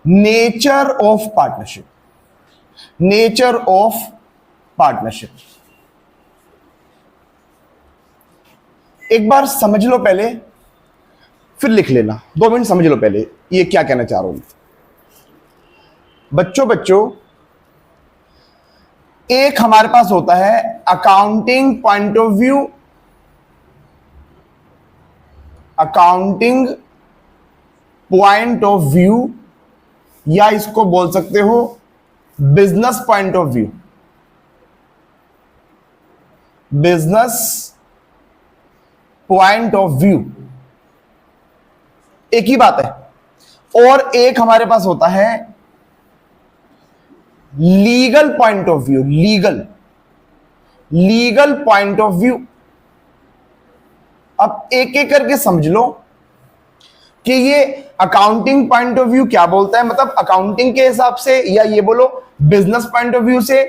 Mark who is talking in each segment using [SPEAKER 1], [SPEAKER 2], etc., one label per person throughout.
[SPEAKER 1] Nature of partnership, nature of partnership. एक बार समझ लो पहले, फिर लिख लेना। 2 मिनट समझ लो पहले ये क्या कहना चाह रहा हूं। बच्चों एक हमारे पास होता है accounting point of view, accounting point of view, या इसको बोल सकते हो business point of view, business point of view, एक ही बात है। और एक हमारे पास होता है legal point of view, legal point of view. अब एक एक करके समझ लो कि ये अकाउंटिंग पॉइंट ऑफ व्यू क्या बोलता है, मतलब अकाउंटिंग के हिसाब से, या ये बोलो बिजनेस पॉइंट ऑफ व्यू से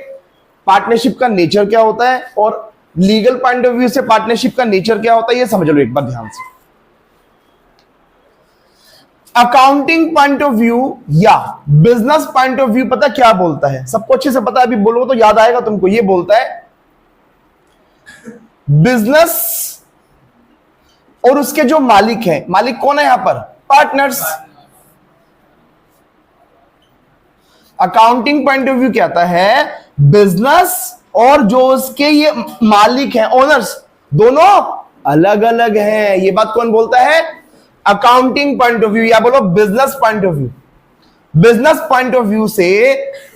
[SPEAKER 1] पार्टनरशिप का नेचर क्या होता है, और लीगल पॉइंट ऑफ व्यू से पार्टनरशिप का नेचर क्या होता है, ये समझ लो एक बार ध्यान से। अकाउंटिंग पॉइंट ऑफ व्यू या बिजनेस पॉइंट ऑफ व्यू पता क्या बोलता है, सबको अच्छे से पता है, अभी बोलो तो याद आएगा तुमको। ये बोलता है बिजनेस और उसके जो मालिक हैं, मालिक कौन है यहां पर, partners. Accounting point of view कहता है बिजनेस और जो उसके ये मालिक हैं, ओनर्स, दोनों अलग अलग हैं। ये बात कौन बोलता है, अकाउंटिंग पॉइंट ऑफ व्यू, या बोलो business point of view. Business point of view से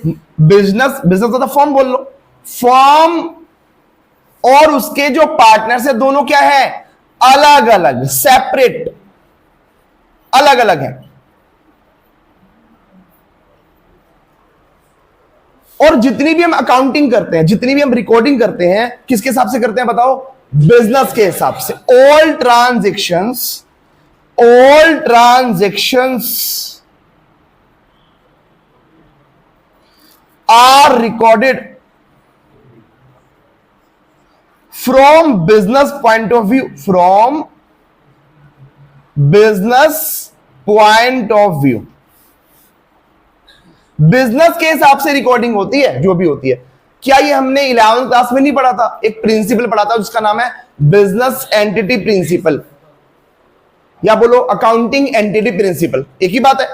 [SPEAKER 1] बिजनेस तो फर्म बोल लो, फर्म और उसके जो पार्टनर है दोनों क्या है, अलग अलग, सेपरेट, अलग अलग है। और जितनी भी हम अकाउंटिंग करते हैं, जितनी भी हम रिकॉर्डिंग करते हैं, किसके हिसाब से करते हैं बताओ, बिजनेस के हिसाब से। All transactions are recorded from business point of view, from business point of view। Business के हिसाब से रिकॉर्डिंग होती है, जो भी होती है। क्या ये हमने 11वीं क्लास में नहीं पढ़ा था, एक प्रिंसिपल पढ़ा था जिसका नाम है बिजनेस एंटिटी प्रिंसिपल, या बोलो अकाउंटिंग एंटिटी प्रिंसिपल, एक ही बात है।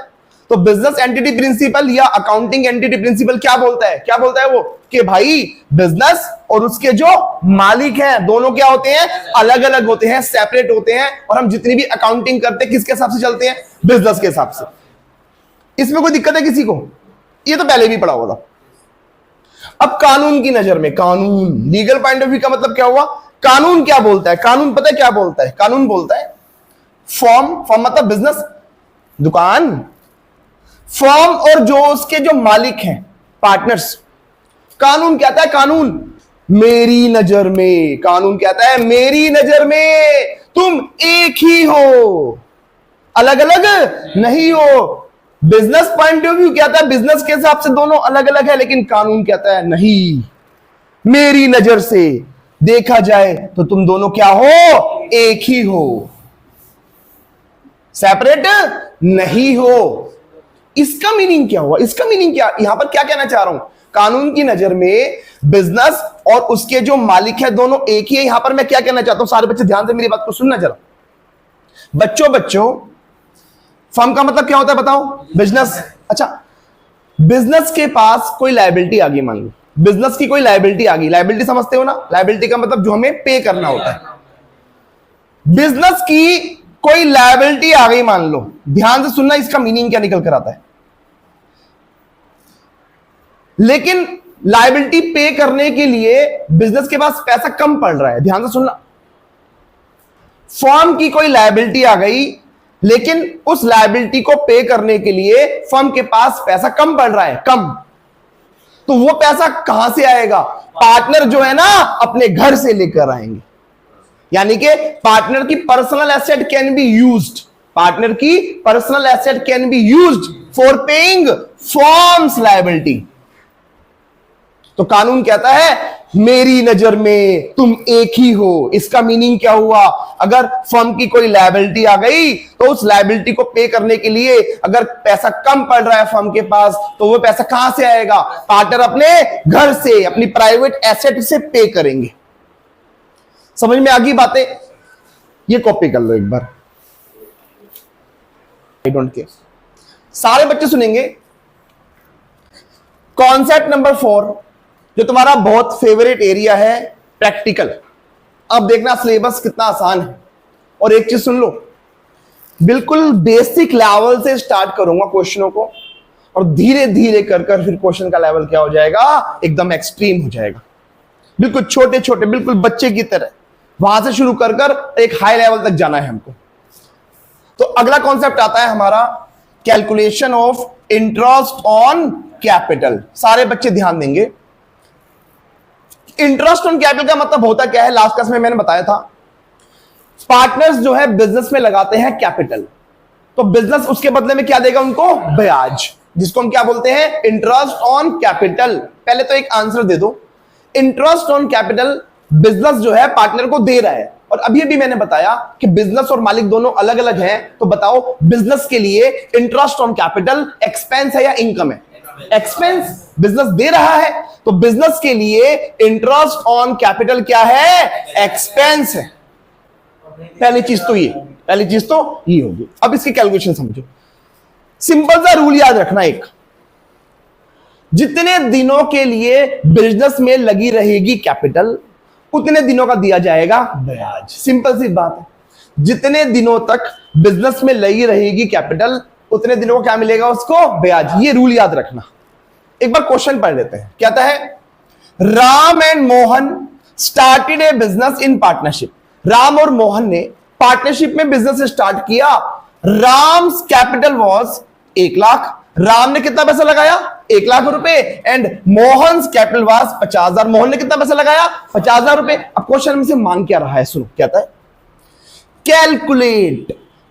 [SPEAKER 1] तो बिजनेस एंटिटी प्रिंसिपल या अकाउंटिंग एंटिटी प्रिंसिपल क्या बोलता है, क्या बोलता है वो, कि भाई बिजनेस और उसके जो मालिक हैं दोनों क्या होते हैं, अलग अलग होते हैं, सेपरेट होते हैं। और हम जितनी भी अकाउंटिंग करते हैं किसके हिसाब से चलते हैं, बिजनेस के हिसाब से। इसमें कोई दिक्कत है किसी को, ये तो पहले भी पढ़ा हुआ था। अब कानून की नजर में, कानून, लीगल पॉइंट ऑफ व्यू का मतलब क्या हुआ, कानून क्या बोलता है, कानून पता है क्या बोलता है, कानून बोलता है फर्म मतलब बिजनेस, दुकान, फर्म और जो उसके जो मालिक हैं, पार्टनर्स। कानून कहता है, कानून मेरी नजर में, कानून कहता है मेरी नजर में तुम एक ही हो, अलग अलग नहीं हो। बिजनेस पॉइंट ऑफ व्यू कहता है बिजनेस के हिसाब से दोनों अलग अलग है, लेकिन कानून कहता है नहीं, मेरी नजर से देखा जाए तो तुम दोनों क्या हो, एक ही हो, सेपरेट नहीं हो। इसका मीनिंग क्या हुआ, इसका मीनिंग क्या, यहां पर क्या कहना चाह रहा हूं, कानून की नजर में बिजनेस और उसके जो मालिक है दोनों एक ही है। यहां पर मैं क्या कहना चाहता हूं, सारे बच्चे ध्यान से मेरी बात को सुनना जरा। बच्चों फर्म का मतलब क्या होता है बताओ, बिजनेस। अच्छा, बिजनेस के पास कोई लायबिलिटी आ गई, मान लो बिजनेस की कोई लायबिलिटी आ गई, लायबिलिटी समझते हो ना, लायबिलिटी का मतलब जो हमें पे करना होता है। बिजनेस की कोई लायबिलिटी आ गई मान लो, ध्यान से सुनना, इसका मीनिंग क्या निकल कर आता है। लेकिन लायबिलिटी पे करने के लिए बिजनेस के पास पैसा कम पड़ रहा है, ध्यान से सुनना। फर्म की कोई लायबिलिटी आ गई, लेकिन उस लायबिलिटी को पे करने के लिए फर्म के पास पैसा कम पड़ रहा है, कम। तो वो पैसा कहां से आएगा, पार्टनर जो है ना अपने घर से लेकर आएंगे। यानी कि पार्टनर की personal asset can be used, partner की personal asset can be used for paying firm's liability. तो कानून कहता है मेरी नजर में तुम एक ही हो। इसका मीनिंग क्या हुआ? अगर फर्म की कोई लायबिलिटी आ गई तो उस लायबिलिटी को पे करने के लिए अगर पैसा कम पड़ रहा है फर्म के पास, तो वो पैसा कहां से आएगा? पार्टनर अपने घर से, अपनी प्राइवेट एसेट से पे करेंगे। समझ में आ गई बातें? ये कॉपी कर लो एक बार, आई डोंट केयर। सारे बच्चे सुनेंगे। कॉन्सेप्ट नंबर 4, जो तुम्हारा बहुत फेवरेट एरिया है, प्रैक्टिकल। अब देखना सिलेबस कितना आसान है। और एक चीज सुन लो, बिल्कुल बेसिक लेवल से स्टार्ट करूंगा क्वेश्चनों को, और धीरे धीरे कर फिर क्वेश्चन का लेवल क्या हो जाएगा? एकदम एक्सट्रीम हो जाएगा। बिल्कुल छोटे छोटे, बिल्कुल बच्चे की तरह, वहां से शुरू कर एक हाई लेवल तक जाना है हमको। तो अगला कॉन्सेप्ट आता है हमारा calculation of interest on capital. सारे बच्चे ध्यान देंगे। इंटरेस्ट ऑन कैपिटल का मतलब होता क्या है? लास्ट क्लास में मैंने बताया था, पार्टनर्स जो है बिजनेस में लगाते हैं कैपिटल, तो बिजनेस उसके बदले में क्या देगा उनको? ब्याज, जिसको हम क्या बोलते हैं? Interest on capital. पहले तो एक आंसर दे दो। इंटरेस्ट ऑन कैपिटल बिजनेस जो है पार्टनर को दे रहा है, और अभी अभी मैंने बताया कि बिजनेस और मालिक दोनों अलग अलग हैं। तो बताओ, बिजनेस के लिए इंटरेस्ट ऑन कैपिटल एक्सपेंस है या इनकम है? एक्सपेंस। बिजनेस दे रहा है, तो बिजनेस के लिए इंटरेस्ट ऑन कैपिटल क्या है? एक्सपेंस है। पहली चीज तो ये होगी। अब इसकी कैलकुलेशन समझो। सिंपल सा रूल याद रखना, एक, जितने दिनों के लिए बिजनेस में लगी रहेगी कैपिटल, उतने दिनों का दिया जाएगा ब्याज। सिंपल सी बात है। जितने दिनों तक बिजनेस में लगी रहेगी कैपिटल, उतने दिनों को क्या मिलेगा? उसको ब्याज। ये रूल याद रखना। एक बार क्वेश्चन पढ़ लेते हैं। कहता है, Ram and Mohan started a business in partnership. Ram और मोहन ने पार्टनरशिप में बिजनेस स्टार्ट किया। Ram's capital was 1 lakh. राम ने कितना पैसा लगाया? 1 लाख रुपए। And Mohan capital was 50,000। Mohan ने कितना पैसा लगाया? 50,000 रुपए। अब क्वेश्चन में से मांग क्या रहा है? सुनो, कहता है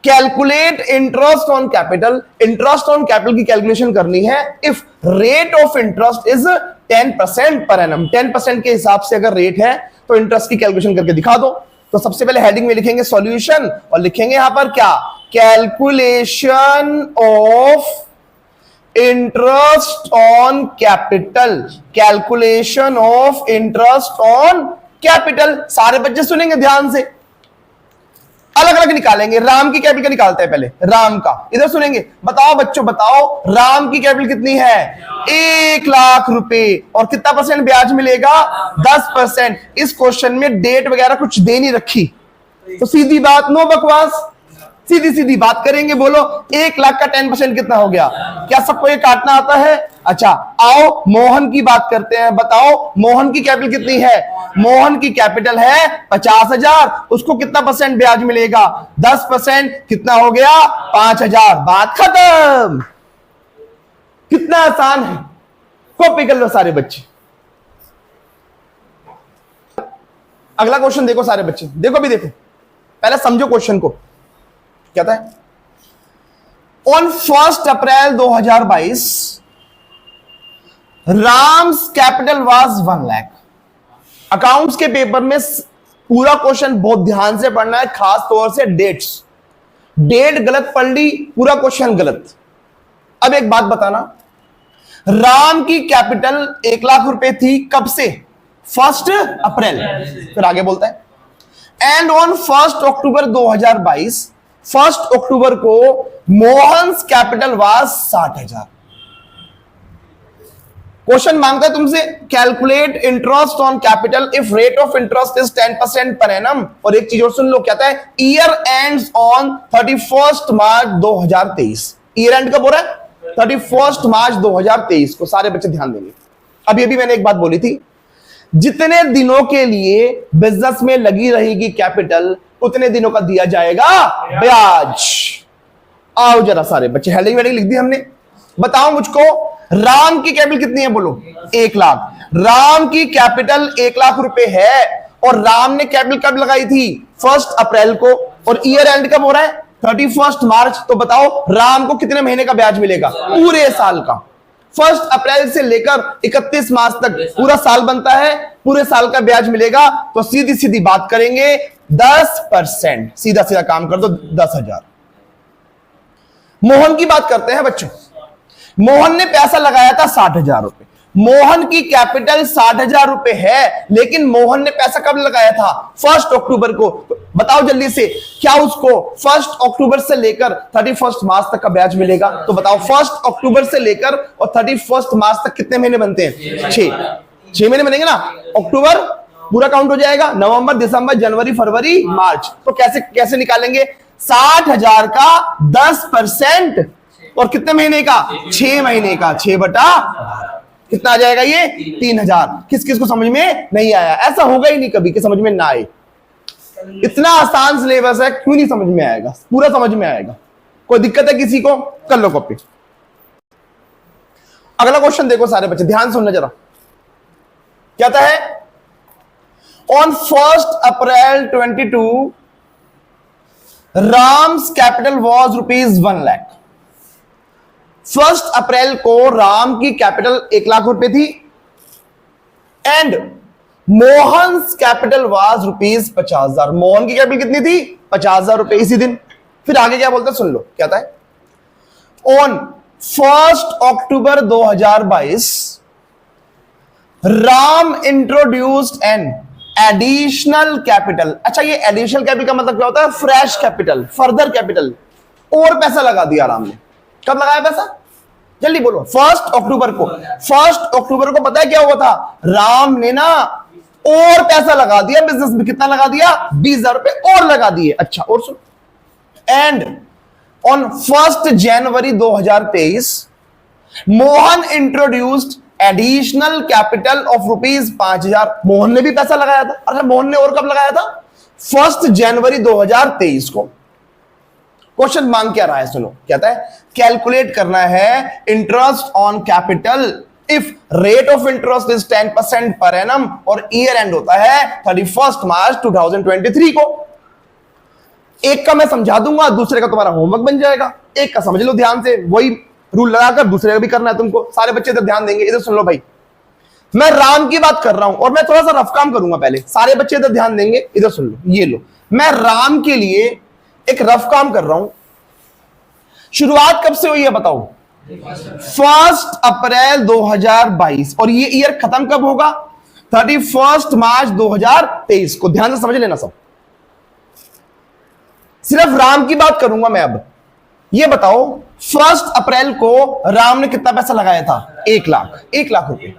[SPEAKER 1] calculate interest on capital. Interest on capital की कैलकुलेशन करनी है if rate of interest is 10% per annum. 10% के हिसाब से अगर रेट है तो इंटरेस्ट की कैलकुलेशन करके दिखा दो। तो सबसे पहले हेडिंग में लिखेंगे सॉल्यूशन, और लिखेंगे यहां पर क्या? Calculation of interest on capital. Calculation of interest on capital. सारे बच्चे सुनेंगे ध्यान से, अलग अलग निकालेंगे। राम की कैपिटल निकालते हैं पहले, राम का। इधर सुनेंगे। बताओ बच्चों, बताओ राम की कैपिटल कितनी है? 1 लाख रुपए। और कितना परसेंट ब्याज मिलेगा? 10%। इस क्वेश्चन में डेट वगैरह कुछ दे नहीं रखी, तो सीधी बात, नो बकवास, सीधी सीधी बात करेंगे। बोलो 1 लाख का 10% कितना हो गया? क्या सबको ये काटना आता है? अच्छा, आओ मोहन की बात करते हैं। बताओ मोहन की कैपिटल कितनी है? मोहन की कैपिटल है 50,000। उसको कितना परसेंट ब्याज मिलेगा? 10%। कितना हो गया? 5,000। बात खत्म। कितना आसान है। कॉपी कर लो सारे बच्चे। अगला क्वेश्चन देखो सारे बच्चे, देखो भी देखो, पहले समझो क्वेश्चन को। कहता है, on 1 April 2022 Ram's capital was 1 lakh. Accounts के पेपर में पूरा क्वेश्चन बहुत ध्यान से पढ़ना है, खास तौर से डेट्स। डेट गलत पढ़ ली, पूरा क्वेश्चन गलत। अब एक बात बताना, राम की कैपिटल 1 लाख रुपए थी, कब से? 1 अप्रैल। फिर आगे बोलता है, एंड ऑन 1 अक्टूबर 2022, 1 अक्टूबर को मोहन्स कैपिटल वाज 60,000। क्वेश्चन मांगता है तुमसे, calculate interest on capital if rate of interest is 10% per annum. और एक चीज और सुन लो, कहता है year ends on 31 March 2023। Year and कब हो रहा है? 31 मार्च 2023 को। सारे बच्चे ध्यान देंगे। अब ये भी मैंने एक बात बोली थी, जितने दिनों के लिए बिजनेस में लगी रहेगी कैपिटल, उतने दिनों का दिया जाएगा ब्याज। आओ जरा सारे बच्चे, हेडिंग वेडिंग लिख दी हमने। बताओ मुझको, राम की कैपिटल कितनी है? बोलो 1 लाख। राम की कैपिटल 1 लाख रुपए है, और राम ने कैपिटल कब लगाई थी? 1 अप्रैल को। और ईयर एंड कब हो रहा है? 31 मार्च। तो बताओ राम को कितने महीने का ब्याज मिलेगा? पूरे साल का। 1 अप्रैल से लेकर 31 मार्च तक पूरा साल बनता है, पूरे साल का ब्याज मिलेगा। तो सीधी सीधी बात करेंगे 10%, सीधा सीधा काम कर दो 10,000। मोहन की बात करते हैं बच्चों। मोहन ने पैसा लगाया था 60,000 रुपए। मोहन की कैपिटल 60,000 रुपए है, लेकिन मोहन ने पैसा कब लगाया था? 1 अक्टूबर को। तो बताओ जल्दी से, क्या उसको 1 अक्टूबर से लेकर 31 मार्च तक का ब्याज मिलेगा? तो बताओ 1 अक्टूबर से लेकर और 31 मार्च तक कितने महीने बनते हैं? 6 महीने बनेंगे ना। अक्टूबर पूरा काउंट हो जाएगा, नवंबर, दिसंबर, जनवरी, फरवरी, मार्च। तो कैसे कैसे निकालेंगे? 60,000 का 10% और कितने महीने का? 6 महीने का। 6 बटा कितना आ जाएगा? ये 3,000। किस किस को समझ में नहीं आया? ऐसा होगा ही नहीं कभी कि समझ में ना आए। इतना आसान सिलेबस है, क्यों नहीं समझ में आएगा? पूरा समझ में आएगा। कोई दिक्कत है किसी को? कर लो कॉपी। अगला क्वेश्चन देखो सारे बच्चे, ध्यान सुनना जरा। कहता है on 1 April 22 Ram's capital was ₹1 lakh. 1 अप्रैल को राम की कैपिटल 1 लाख रुपए थी and Mohan's capital was ₹50,000। Mohan की कैपिटल कितनी थी? 50,000 रुपए इसी दिन। फिर आगे क्या बोलते हैं सुन लो, कहता है on 1 October 2022 Ram introduced an additional capital. अच्छा, ये एडिशनल कैपिटल का मतलब क्या होता है? फ्रेश कैपिटल, फर्दर कैपिटल, और पैसा लगा दिया राम ने। कब लगाया पैसा? जल्दी बोलो। 1 अक्टूबर को। 1 अक्टूबर को पता है क्या हुआ था? राम ने ना और पैसा लगा दिया बिजनेस में। कितना लगा दिया? 20,000 रुपए और लगा दिए। अच्छा, और सुन। And on 1 January 2023 Mohan introduced additional capital of ₹5,000। Mohan ने भी पैसा लगाया था। अच्छा, मोहन ने और कब लगाया था? 1 जनवरी 2023 को। क्वेश्चन मांग क्या रहा है सुनो, कहता है कैलकुलेट करना है interest on capital if rate of interest is 10% per annum और ईयर एंड होता है 31 मार्च 2023 को। एक का मैं समझा दूंगा, दूसरे का तुम्हारा होमवर्क बन जाएगा। एक का समझ लो ध्यान से, वही रूल लगाकर दूसरे का भी करना है तुमको। सारे बच्चे इधर ध्यान देंगे, इधर सुन लो भाई। मैं राम की बात कर रहा हूं और मैं थोड़ा सा रफ काम करूंगा पहले। सारे बच्चे इधर ध्यान देंगे, इधर सुन लो। ये लो, मैं राम के लिए एक रफ काम कर रहा हूं। शुरुआत कब से हुई है बताओ? 1 अप्रैल 2022 और ये ईयर खत्म कब होगा? 31 मार्च 2023 को। ध्यान से समझ लेना सब। सिर्फ राम की बात करूंगा मैं अब। ये बताओ 1 अप्रैल को राम ने कितना पैसा लगाया था? 1 लाख। 1 लाख रुपए।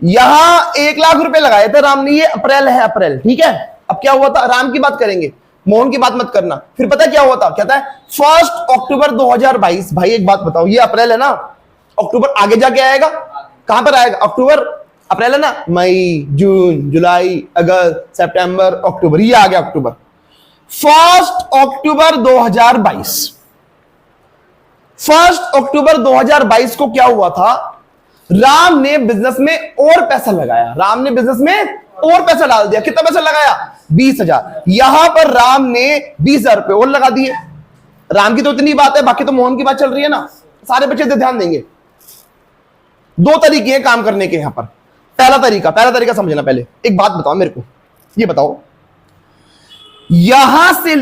[SPEAKER 1] यहां 1 लाख रुपए लगाए थे राम ने। ये अप्रैल है, अप्रैल, ठीक है। अब क्या हुआ था? राम की बात करेंगे, मोहन की बात मत करना। फिर पता क्या हुआ था? कहता है 1 अक्टूबर 2022। भाई एक बात बताओ, ये अप्रैल है ना, अक्टूबर आगे जाके आएगा। कहां पर आएगा? अक्टूबर, अप्रैल है ना, मई, जून, जुलाई, अगस्त, सितंबर, अक्टूबर, ये आ गया अक्टूबर। 1 अक्टूबर 2022। 1 अक्टूबर 2022 को क्या हुआ था? राम ने बिजनेस में और पैसा लगाया। राम ने बिजनेस में और पैसा डाल दिया। कितना पैसा लगाया? 20,000। यहां पर राम ने 20,000 रुपए और लगा दिए। राम की तो इतनी बात है, बाकी तो मोहन की बात चल रही है ना। सारे बच्चे ध्यान देंगे। 2 तरीके हैं काम करने के यहां पर। पहला तरीका समझना। पहले एक बात बताओ मेरे को, ये बताओ यहां से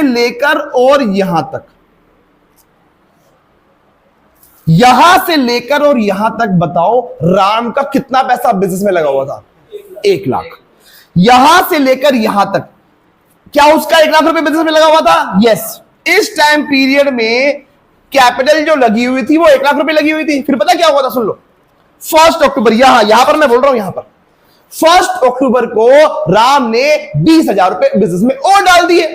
[SPEAKER 1] लेकर और यहां तक, यहां से लेकर और यहां तक बताओ राम का कितना पैसा बिजनेस में लगा हुआ था? 1 लाख। यहां से लेकर यहां तक क्या उसका 1 लाख रुपए बिजनेस में लगा हुआ था? यस। इस टाइम पीरियड में कैपिटल जो लगी हुई थी वो 1 लाख रुपए लगी हुई थी। फिर पता क्या हुआ था? सुन लो। 1 अक्टूबर, यहां पर मैं बोल रहा हूं, यहां पर 1 अक्टूबर को राम ने 20,000 रुपए बिजनेस में और डाल दिए।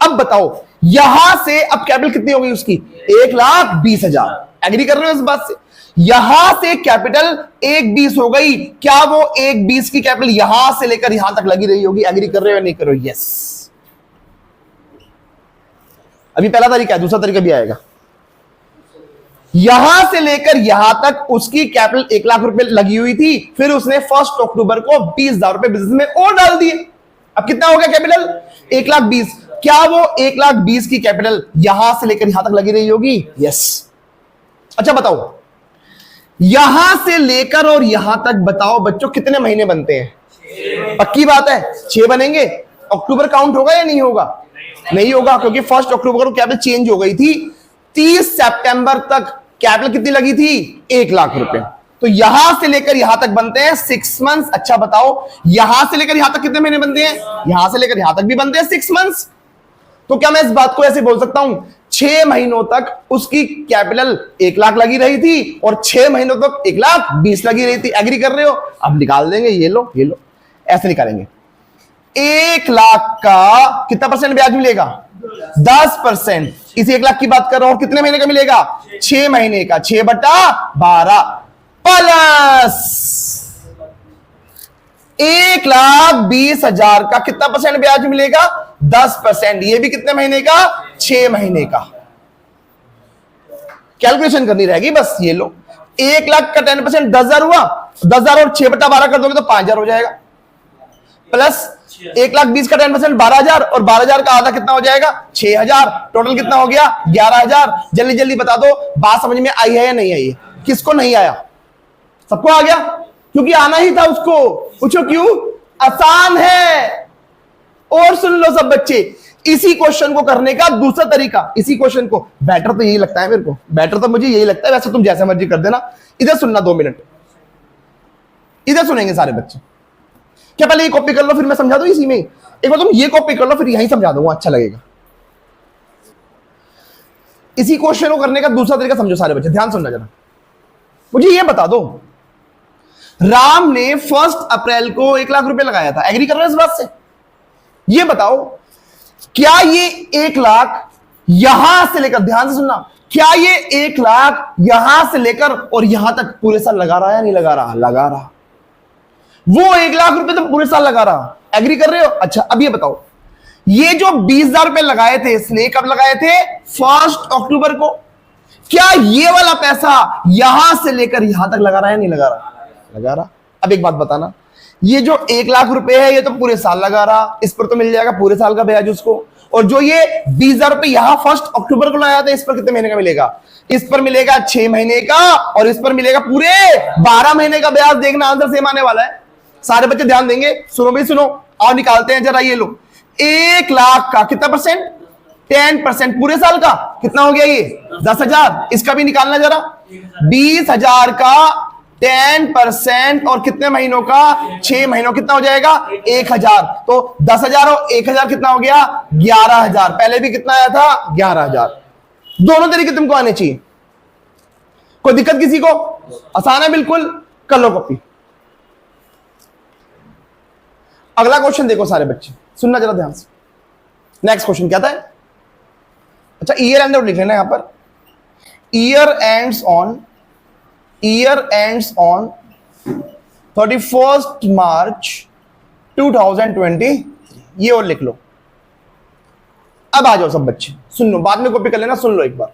[SPEAKER 1] अब बताओ यहां से अब कैपिटल कितनी हो गई उसकी? 1,20,000। एग्री कर रहे हो इस बात से? यहां से कैपिटल 1,20 हो गई। क्या वो 1,20 की कैपिटल यहां से लेकर यहां तक लगी रही होगी? एग्री कर रहे हो या नहीं कर रहे हो? यस। अभी पहला तरीका है, दूसरा तरीका भी आएगा। यहां से लेकर यहां तक उसकी कैपिटल 1 लाख रुपए लगी हुई थी। फिर उसने 1 अक्टूबर को 20,000 रुपए बिजनेस में और डाल दिए। अब कितना हो गया कैपिटल? 1,20,000। क्या वो 1,20,000 की कैपिटल यहां से लेकर यहां तक लगी रही होगी? यस। अच्छा बताओ, यहां से लेकर और यहां तक बताओ बच्चों कितने महीने बनते हैं? पक्की बात है 6 बनेंगे। अक्टूबर काउंट होगा या नहीं होगा? नहीं होगा, क्योंकि 1 अक्टूबर को कैपिटल चेंज हो गई थी। 30 सितंबर तक कैपिटल कितनी लगी थी? 1 लाख रुपए। तो यहां से लेकर यहां तक बनते हैं 6 मंथ्स। अच्छा बताओ यहां से लेकर यहां तक कितने महीने बनते हैं? यहां से लेकर यहां तक भी बनते हैं 6 मंथ्स। तो क्या मैं इस बात को ऐसे बोल सकता हूं 6 महीनों तक उसकी कैपिटल 1 लाख लगी रही थी और 6 महीनों तक 1,20,000 लगी रही थी। एग्री कर रहे हो? अब निकाल देंगे, ये लो ये लो, ऐसे निकालेंगे। 1 लाख का कितना परसेंट ब्याज मिलेगा? 10%। इस 1 लाख की बात कर रहा हूं, कितने महीने का मिलेगा? 6 महीने का। 6/12 प्लस 1,20,000 का कितना परसेंट ब्याज मिलेगा? 10%। ये भी कितने महीने का? 6 महीने का। कैलकुलेशन करनी रहेगी बस। ये लो 1 लाख का 10% 10,000 हुआ। 10,000 और 6/12 कर दोगे तो 5,000 हो जाएगा। प्लस 1,20,000 का 10% 12,000 और 12,000 का आधा कितना हो जाएगा? 6,000। टोटल कितना हो गया? 11,000। जल्दी जल्दी बता दो बात समझ में आई है या नहीं आई है? किसको नहीं आया? सबको आ गया, क्योंकि आना ही था उसको। पूछो क्यों? आसान है। और सुन लो सब बच्चे, इसी क्वेश्चन को करने का दूसरा तरीका, इसी क्वेश्चन को बेटर तो यही लगता है मेरे को, बेटर तो मुझे यही लगता है। वैसे तुम जैसे मर्जी कर देना। इधर सुनना 2 मिनट, इधर सुनेंगे सारे बच्चे। क्या पहले ये कॉपी कर लो फिर मैं समझा दूं इसी में? एक बार तुम ये कॉपी कर लो फिर यहीं समझा दूंगा, अच्छा लगेगा। इसी क्वेश्चन को करने का दूसरा तरीका समझो सारे बच्चे, ध्यान सुनना जरा। मुझे ये बता दो, राम ने 1 अप्रैल को 1 लाख रुपए लगाया था। एग्री कर रहे हो इस बात से? ये बताओ क्या ये 1 लाख यहां से लेकर, ध्यान से सुनना, क्या ये 1 लाख यहां से लेकर और यहां तक पूरे साल लगा रहा है या नहीं लगा रहा? लगा रहा। वो 1 लाख रुपए तो पूरे साल लगा रहा। एग्री कर रहे हो? अच्छा अब ये बताओ, ये जो 20,000 रुपए लगाए थे इसने कब लगाए थे? 1 अक्टूबर को। क्या ये वाला पैसा यहां से लेकर यहां तक लगा रहा है नहीं लगा रहा? लगा रहा। अब एक बात बताना, ये जो 1 लाख रुपए है ये तो पूरे साल लगा रहा, इस पर तो मिल जाएगा पूरे साल का ब्याज उसको। और जो ये 20,000 रुपए यहां 1 अक्टूबर को लगाया था इस पर कितने महीने का मिलेगा? इस पर मिलेगा 6 महीने का और इस पर मिलेगा पूरे 12 महीने का ब्याज। देखना आंसर सेम आने वाला है। सारे बच्चे ध्यान देंगे, सुनो भाई सुनो, और निकालते हैं जरा। ये लो 1 लाख का कितना परसेंट? 10%। पूरे साल का कितना हो गया? ये 10,000। इसका भी निकालना जरा। 20,000 का 10% और कितने महीनों का? 6 महीनों। कितना हो जाएगा? 1,000। तो 10,000 और 1,000 कितना हो गया? 11,000। पहले भी कितना आया था? 11,000। दोनों तरीके तुमको आने चाहिए। कोई दिक्कत किसी को? आसान है बिल्कुल, कर लो कॉपी। अगला क्वेश्चन देखो सारे बच्चे, सुनना जरा ध्यान से। नेक्स्ट क्वेश्चन क्या था? अच्छा ईयर एंड लिख लेना यहां पर। ईयर एंड्स ऑन 31 मार्च 2020। ये और लिख लो। अब आ जाओ सब बच्चे, सुन लो, बाद में कॉपी कर लेना। सुन लो एक बार,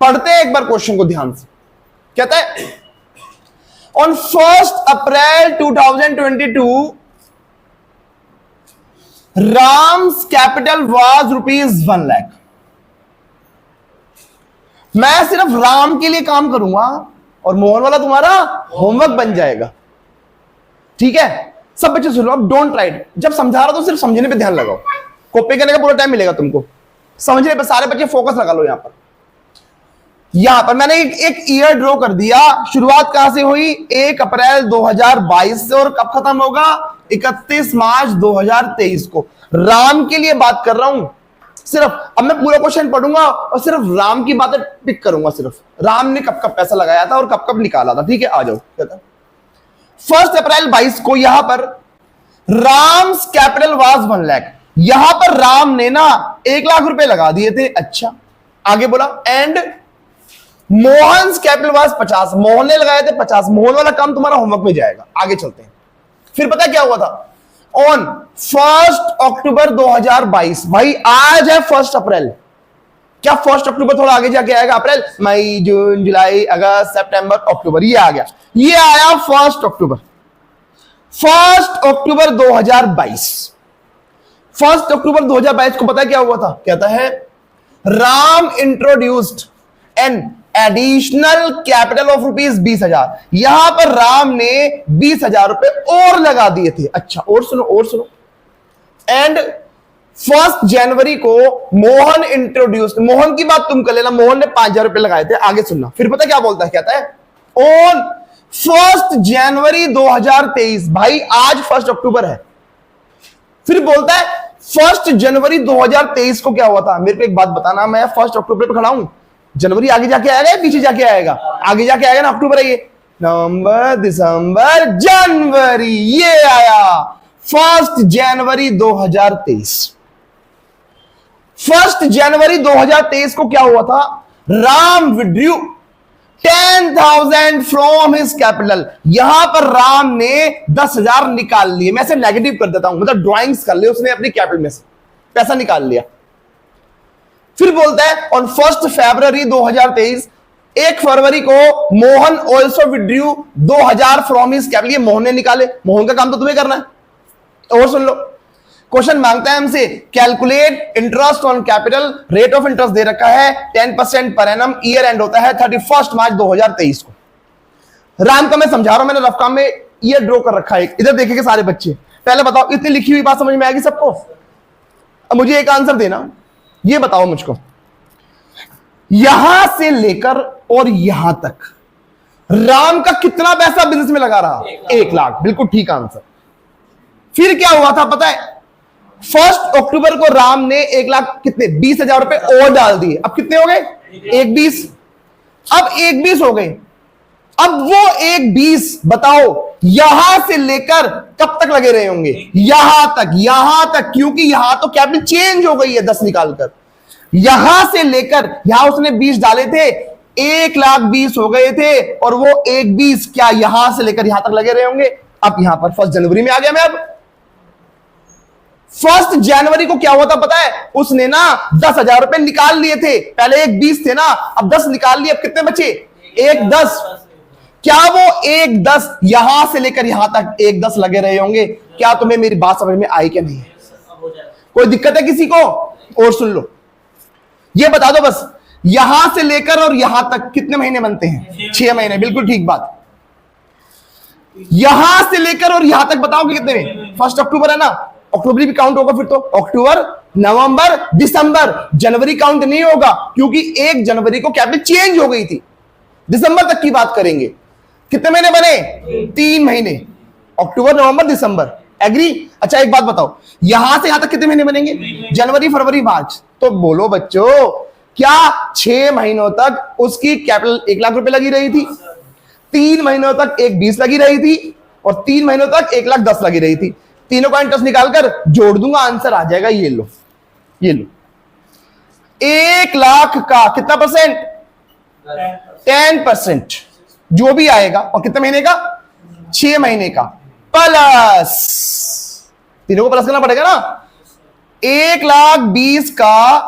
[SPEAKER 1] पढ़ते हैं एक बार क्वेश्चन को ध्यान से। कहता है on 1 April 2022 Ram's capital was ₹1 lakh. मैं सिर्फ राम के लिए काम करूंगा और मोहन वाला तुम्हारा होमवर्क बन जाएगा, ठीक है? सब बच्चे सुनो, अब डोंट राइट। जब समझा रहा तो सिर्फ समझने पे ध्यान लगाओ। कॉपी करने का पूरा टाइम मिलेगा तुमको, समझने पे सारे बच्चे फोकस लगा लो। यहां पर मैंने एक ईयर ड्रॉ कर दिया। शुरुआत कहां से हुई? 1 अप्रैल 2022 से, और कब खत्म होगा? 31 मार्च 2023 को। राम के लिए बात कर रहा हूं सिर्फ। अब मैं पूरा क्वेश्चन पढ़ूंगा और सिर्फ राम की बातें पिक करूंगा। सिर्फ राम ने कब कब पैसा लगाया था और कब कब निकाला था, ठीक है? आ जाओ। 1 अप्रैल 22 को यहां पर राम्स कैपिटल वाज 1 लाख। यहां पर राम ने ना 1 लाख रुपए लगा दिए थे। अच्छा आगे बोला, and Mohan capital was 50। Mohan ने लगाए थे 50। मोहन वाला काम तुम्हारा होमवर्क में जाएगा। आगे चलते हैं। फिर पता क्या हुआ था? ऑन 1 अक्टूबर 2022। भाई आज है 1 अप्रैल। क्या 1 अक्टूबर थोड़ा आगे जाके आएगा? अप्रैल, मई, जून, जुलाई, अगस्त, सितंबर, अक्टूबर। ये आ गया, ये आया 1 अक्टूबर। 1 अक्टूबर 2022। 1 अक्टूबर 2022 को पता है क्या हुआ था? कहता है Ram introduced an additional capital of rupees 20,000। यहां पर राम ने 20,000 रुपए और लगा दिए थे। अच्छा और सुनो एंड 1 जनवरी को मोहन इंट्रोड्यूस, मोहन की बात तुम कर लेना, मोहन ने 5,000 रुपए लगाए थे। आगे सुनना, फिर पता क्या बोलता है, कहता है ऑन 1 जनवरी 2023, भाई आज 1 अक्टूबर है। फिर बोलता है 1 जनवरी 2023 को क्या हुआ था। मेरे को एक बात बताना, मैं 1 अक्टूबर पे खड़ा हूं, जनवरी आगे जाके आएगा या पीछे जाके आएगा? आगे जाके आएगा ना, अक्टूबर है ये, नवंबर दिसंबर जनवरी, ये आया 1 जनवरी 2023। 1 जनवरी 2023 को क्या हुआ था, Ram withdrew 10,000 from his capital. यहां पर राम ने 10,000 निकाल लिए। मैं इसे नेगेटिव कर देता हूं, मतलब ड्राइंग्स कर लिए उसने अपनी कैपिटल में से, पैसा निकाल लिया। फिर बोलता है ऑन 1 फरवरी 2023, 1 फरवरी को Mohan also withdrew 2,000 from his capital. ये मोहन ने निकाले, मोहन का काम तो तुम्हें करना है। और सुन लो, क्वेश्चन मांगता है हमसे calculate interest on capital, rate of interest दे रखा है 10% पर एनम, ईयर एंड होता है 31 मार्च 2023 को। राम का मैं समझा रहा हूं, मैंने रफ काम में ईयर ड्रॉ कर रखा है, इधर देखेंगे सारे बच्चे। पहले बताओ, इतनी लिखी हुई बात समझ में आएगी सबको? अब मुझे एक आंसर देना, ये बताओ मुझको, यहां से लेकर और यहां तक राम का कितना पैसा बिजनेस में लगा रहा? 1 लाख, बिल्कुल ठीक आंसर। फिर क्या हुआ था पता है, 1 अक्टूबर को राम ने 1 लाख कितने 20,000 रुपए और डाल दिए। अब कितने हो गए? 1,20,000। अब 1,20,000 हो गए। अब वो 1,20,000 बताओ यहां से लेकर कब तक लगे रहे होंगे? यहां तक, क्योंकि यहां तो कैपिटल चेंज हो गई है 10 निकालकर। यहां से लेकर यहां उसने 20 डाले थे, 1,20,000 हो गए थे, और वो 1,20,000 क्या यहां से लेकर यहां तक लगे रहे होंगे। अब यहां पर 1 जनवरी में आ गया मैं। अब 1 जनवरी को क्या हुआ था पता है, उसने ना 10,000 रुपए निकाल लिए थे। पहले 1,20,000 थे ना, अब 10 निकाल लिए। अब कितने बचे? 1,10,000। क्या वो 1,10,000 यहां से लेकर यहां तक 1,10,000 लगे रहे होंगे? क्या तुम्हें मेरी बात समझ में आई क्या नहीं? कोई दिक्कत है किसी को? और सुन लो, ये बता दो बस, यहां से लेकर और यहां तक कितने महीने बनते हैं? 6 महीने, बिल्कुल ठीक बात। यहां से लेकर और यहां तक बताओगे कितने में? 1 अक्टूबर है ना, अक्टूबर भी काउंट होगा फिर तो। अक्टूबर, नवंबर, दिसंबर, जनवरी काउंट नहीं होगा, क्योंकि 1 जनवरी को कैपिटल चेंज हो गई थी। दिसंबर तक की बात करेंगे। कितने महीने बने? 3 महीने, अक्टूबर नवंबर दिसंबर। एग्री? अच्छा एक बात बताओ, यहां से यहां तक कितने महीने बनेंगे? जनवरी फरवरी मार्च। तो बोलो बच्चों, क्या 6 महीनों तक उसकी कैपिटल 1 लाख रुपए लगी रही थी? 3 महीनों तक 1,20,000 लगी रही थी, और 3 महीनों तक 1,10,000 लगी रही थी। तीनों का इंटरेस्ट निकालकर जोड़ दूंगा, आंसर आ जाएगा। ये लो, ये लो, 1 लाख का कितना परसेंट? 10%, जो भी आएगा। और कितने महीने का? 6 महीने का, प्लस, तीनों को प्लस करना पड़ेगा ना। 1,20,000 का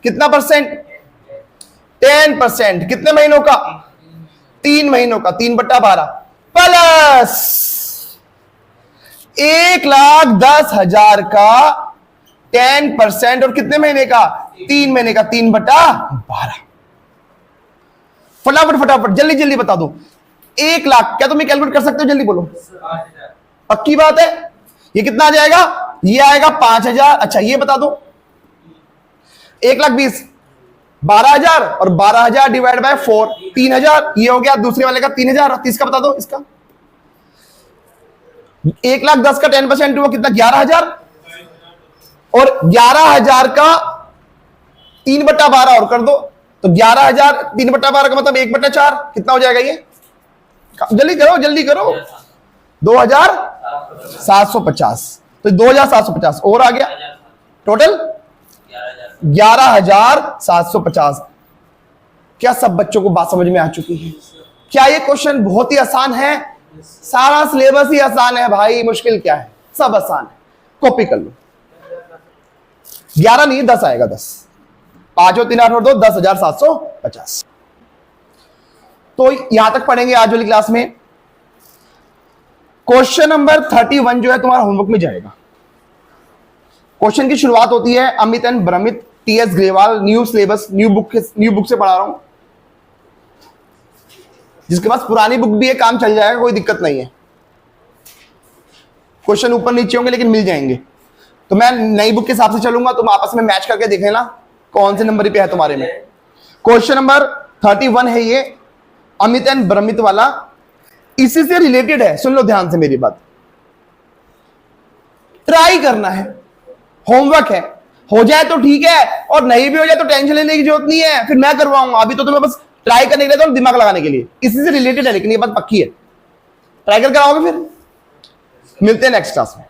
[SPEAKER 1] कितना परसेंट? 10%। कितने महीनों का? 3 महीनों का, 3/12, प्लस 1,10,000 का 10%, और कितने महीने का? 3 महीने का, 3/12। फटाफट जल्दी जल्दी बता दो। 1 लाख, क्या तुम ये कैलकुलेट कर सकते हो? जल्दी बोलो, पक्की बात है? ये कितना आ जाएगा? ये आएगा 5,000। अच्छा ये बता दो, 1,20,000, 12,000, और 12,000 डिवाइड बाय 4, 3,000। ये हो गया दूसरे वाले का 3,000। इसका बता दो, इसका 1,10,000 का 10% हुआ कितना? 11,000, और 11,000 का 3/12 और कर दो, तो 11,000 3/12 का मतलब 1/4। कितना हो जाएगा ये? जल्दी करो, जल्दी करो। 2,750। तो 2,750 और आ गया, टोटल 11,750। क्या सब बच्चों को बात समझ में आ चुकी है? क्या ये क्वेश्चन बहुत ही आसान है? सारा सिलेबस ही आसान है भाई, मुश्किल क्या है? सब आसान है, कॉपी कर लो। 11 नहीं, 10 आएगा। 10, 5 और 3 8 और 2, 10,750। तो यहां तक पढ़ेंगे आज वाली क्लास में। क्वेश्चन नंबर 31 जो है तुम्हारा होमवर्क में जाएगा। क्वेश्चन की शुरुआत होती है Amit and Bramit, TS Grewal, new syllabus, new book से पढ़ा रहा हूं। जिसके पास पुरानी बुक भी है काम चल जाएगा, कोई दिक्कत नहीं है। क्वेश्चन ऊपर नीचे होंगे लेकिन मिल जाएंगे। तो मैं नई बुक के हिसाब से चलूंगा, तुम आपस में मैच करके देख लेना कौन से नंबर पे है तुम्हारे में। क्वेश्चन नंबर 31 है ये, अमित एंड ब्रमित वाला, इसी से रिलेटेड है, सुन लो ध्यान से मेरी बात। ट्राई करना है, होमवर्क है, हो जाए तो ठीक है और नहीं भी हो जाए तो टेंशन लेने की जरूरत नहीं है, फिर मैं करवाऊंगा। अभी तो तुम्हें बस ट्राई करने के लिए, तो दिमाग लगाने के लिए, इसी से रिलेटेड है लेकिन ये बात पक्की है। ट्राई करके आओगे फिर। मिलते हैं नेक्स्ट क्लास में।